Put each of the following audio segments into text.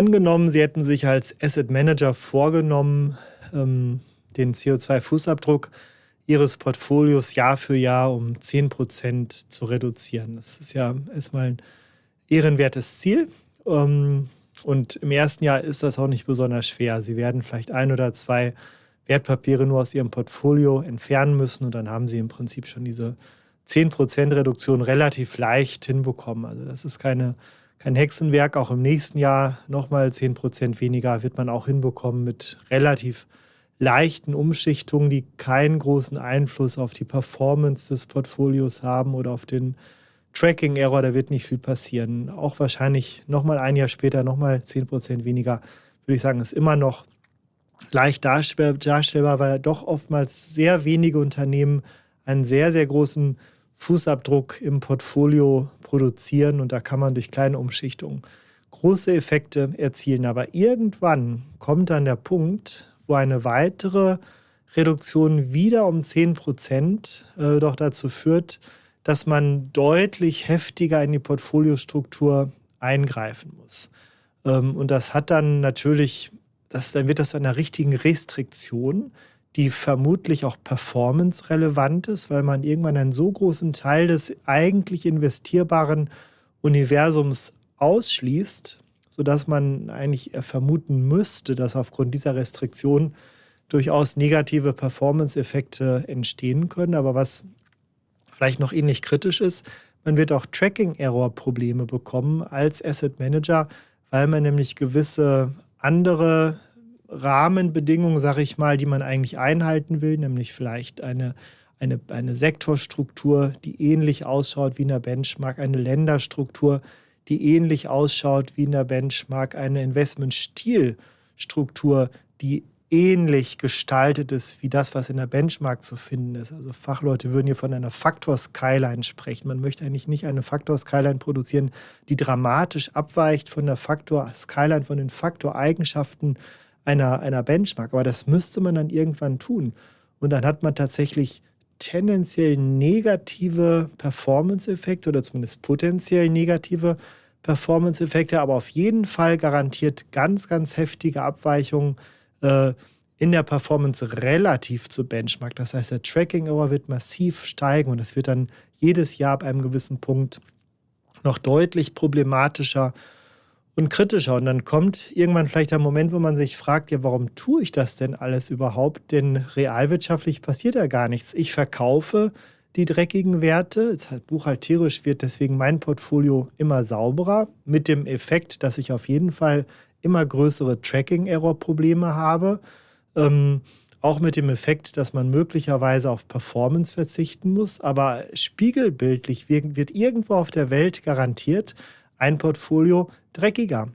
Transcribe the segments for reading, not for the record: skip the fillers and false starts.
Angenommen, Sie hätten sich als Asset Manager vorgenommen, den CO2-Fußabdruck Ihres Portfolios Jahr für Jahr um 10% zu reduzieren. Das ist ja erstmal ein ehrenwertes Ziel. Und im ersten Jahr ist das auch nicht besonders schwer. Sie werden vielleicht 1 oder 2 Wertpapiere nur aus Ihrem Portfolio entfernen müssen und dann haben Sie im Prinzip schon diese 10% Reduktion relativ leicht hinbekommen. Also das ist kein Hexenwerk. Auch im nächsten Jahr nochmal 10% weniger wird man auch hinbekommen mit relativ leichten Umschichtungen, die keinen großen Einfluss auf die Performance des Portfolios haben oder auf den Tracking-Error. Da wird nicht viel passieren. Auch wahrscheinlich nochmal ein Jahr später nochmal 10% weniger, würde ich sagen, ist immer noch leicht darstellbar, weil doch oftmals sehr wenige Unternehmen einen sehr, sehr großen Fußabdruck im Portfolio produzieren und da kann man durch kleine Umschichtungen große Effekte erzielen. Aber irgendwann kommt dann der Punkt, wo eine weitere Reduktion wieder um 10% doch dazu führt, dass man deutlich heftiger in die Portfoliostruktur eingreifen muss. Und das hat dann natürlich, dann wird das zu einer richtigen Restriktion, die vermutlich auch performance-relevant ist, weil man irgendwann einen so großen Teil des eigentlich investierbaren Universums ausschließt, sodass man eigentlich vermuten müsste, dass aufgrund dieser Restriktion durchaus negative Performance-Effekte entstehen können. Aber was vielleicht noch ähnlich kritisch ist, man wird auch Tracking-Error-Probleme bekommen als Asset Manager, weil man nämlich gewisse andere Rahmenbedingungen, sage ich mal, die man eigentlich einhalten will, nämlich vielleicht eine Sektorstruktur, die ähnlich ausschaut wie in der Benchmark, eine Länderstruktur, die ähnlich ausschaut wie in der Benchmark, eine Investmentstilstruktur, die ähnlich gestaltet ist wie das, was in der Benchmark zu finden ist. Also Fachleute würden hier von einer Faktor-Skyline sprechen. Man möchte eigentlich nicht eine Faktor-Skyline produzieren, die dramatisch abweicht von der Faktor-Skyline, von den Faktoreigenschaften einer Benchmark. Aber das müsste man dann irgendwann tun. Und dann hat man tatsächlich tendenziell negative Performance-Effekte oder zumindest potenziell negative Performance-Effekte, aber auf jeden Fall garantiert ganz, ganz heftige Abweichungen in der Performance relativ zu Benchmark. Das heißt, der Tracking-Error wird massiv steigen und das wird dann jedes Jahr ab einem gewissen Punkt noch deutlich problematischer und kritischer. Und dann kommt irgendwann vielleicht ein Moment, wo man sich fragt, ja, warum tue ich das denn alles überhaupt? Denn realwirtschaftlich passiert ja gar nichts. Ich verkaufe die dreckigen Werte. Buchhalterisch wird deswegen mein Portfolio immer sauberer, mit dem Effekt, dass ich auf jeden Fall immer größere Tracking-Error-Probleme habe. Auch mit dem Effekt, dass man möglicherweise auf Performance verzichten muss. Aber spiegelbildlich wird irgendwo auf der Welt garantiert ein Portfolio dreckiger.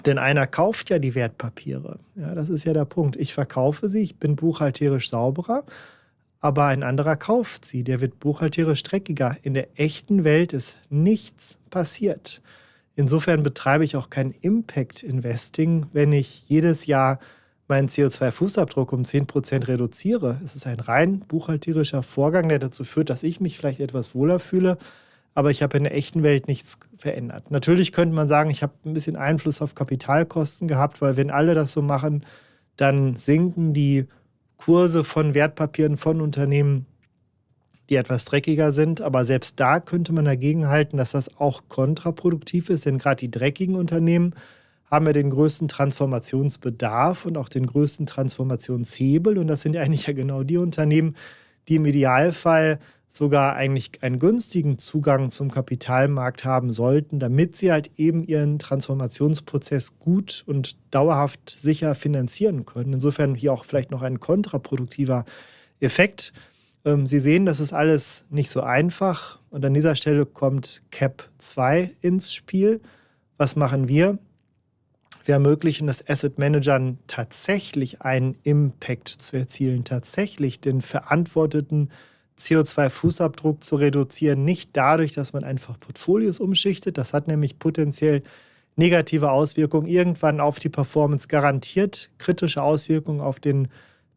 Denn einer kauft ja die Wertpapiere. Ja, das ist ja der Punkt. Ich verkaufe sie, ich bin buchhalterisch sauberer, aber ein anderer kauft sie, der wird buchhalterisch dreckiger. In der echten Welt ist nichts passiert. Insofern betreibe ich auch kein Impact-Investing, wenn ich jedes Jahr meinen CO2-Fußabdruck um 10% reduziere. Es ist ein rein buchhalterischer Vorgang, der dazu führt, dass ich mich vielleicht etwas wohler fühle, aber ich habe in der echten Welt nichts verändert. Natürlich könnte man sagen, ich habe ein bisschen Einfluss auf Kapitalkosten gehabt, weil wenn alle das so machen, dann sinken die Kurse von Wertpapieren, von Unternehmen, die etwas dreckiger sind. Aber selbst da könnte man dagegen halten, dass das auch kontraproduktiv ist, denn gerade die dreckigen Unternehmen haben ja den größten Transformationsbedarf und auch den größten Transformationshebel. Und das sind ja eigentlich ja genau die Unternehmen, die im Idealfall sogar eigentlich einen günstigen Zugang zum Kapitalmarkt haben sollten, damit sie halt eben ihren Transformationsprozess gut und dauerhaft sicher finanzieren können. Insofern hier auch vielleicht noch ein kontraproduktiver Effekt. Sie sehen, das ist alles nicht so einfach. Und an dieser Stelle kommt CAP 2 ins Spiel. Was machen wir? Wir ermöglichen es Asset Managern tatsächlich einen Impact zu erzielen, tatsächlich den verantworteten CO2-Fußabdruck zu reduzieren. Nicht dadurch, dass man einfach Portfolios umschichtet. Das hat nämlich potenziell negative Auswirkungen irgendwann auf die Performance, garantiert kritische Auswirkungen auf den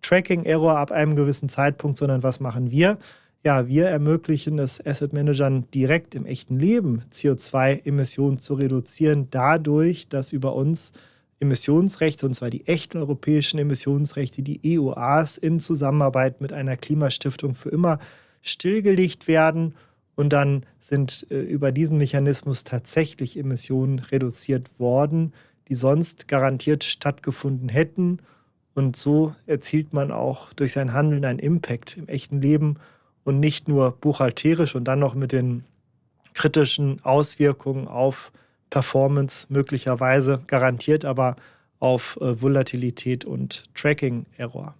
Tracking-Error ab einem gewissen Zeitpunkt, sondern was machen wir? Ja, wir ermöglichen es Asset Managern direkt im echten Leben CO2-Emissionen zu reduzieren, dadurch, dass über uns Emissionsrechte, und zwar die echten europäischen Emissionsrechte, die EUAs in Zusammenarbeit mit einer Klimastiftung für immer stillgelegt werden. Und dann sind über diesen Mechanismus tatsächlich Emissionen reduziert worden, die sonst garantiert stattgefunden hätten. Und so erzielt man auch durch sein Handeln einen Impact im echten Leben und nicht nur buchhalterisch und dann noch mit den kritischen Auswirkungen auf Performance möglicherweise, garantiert aber auf Volatilität und Tracking-Error.